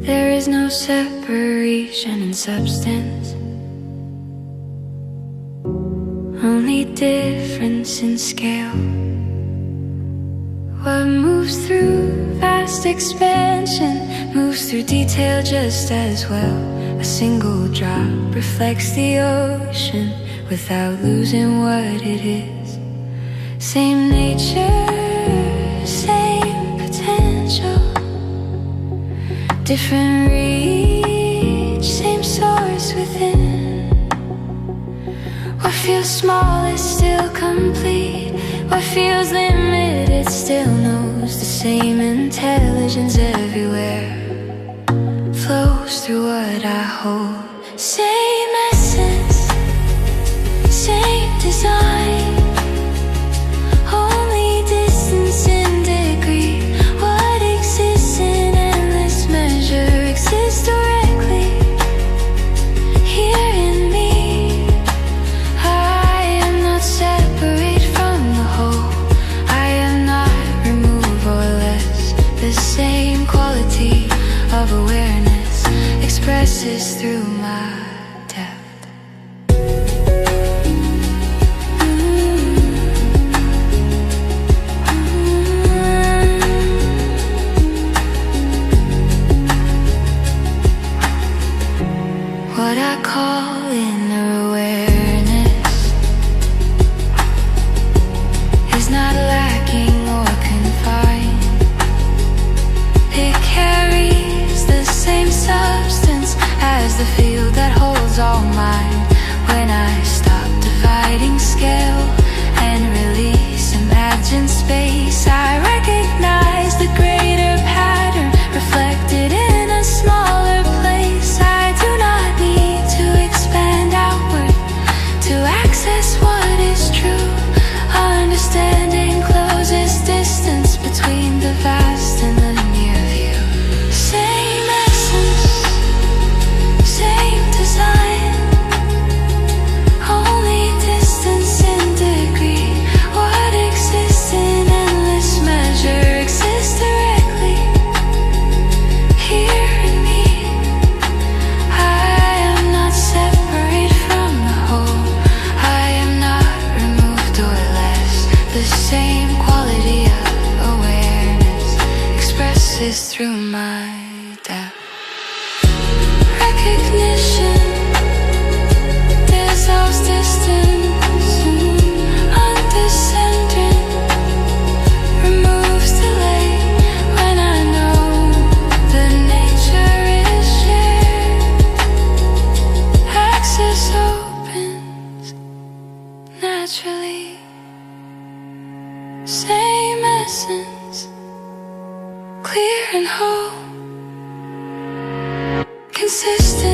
There is no separation in substance, only difference in scale. What moves through vast expansion moves through detail just as well. A single drop reflects the ocean without losing what it is. Same nature, same potential, different reach, same source within. What feels small is still complete. What feels limited still knows the same intelligence everywhere. Flows through what I hold. Same essence, same design, only distance in degree. What exists in endless measure exists directly here in me. I am not separate from the whole. I am not removed or less. The same quality of awareness expresses through my depth. What I call inner awareness is not lacking or confined. It carries the same substance as the field that holds all mine. When I stop dividing scale and release imagined space, I recognize the greater pattern reflected in a smaller place. I do not need to expand outward to access what is true. Understanding closes distance between the vast and the near view. Same essence, same design, only distance in degree. What exists in endless measure exists directly here in me. I am not separate from the whole. I am not removed or less. The same quality of awareness expresses through my depth. Recognition dissolves distance, undescending removes delay. When I know the nature is shared, access opens naturally. Same essence, clear and whole, consistent.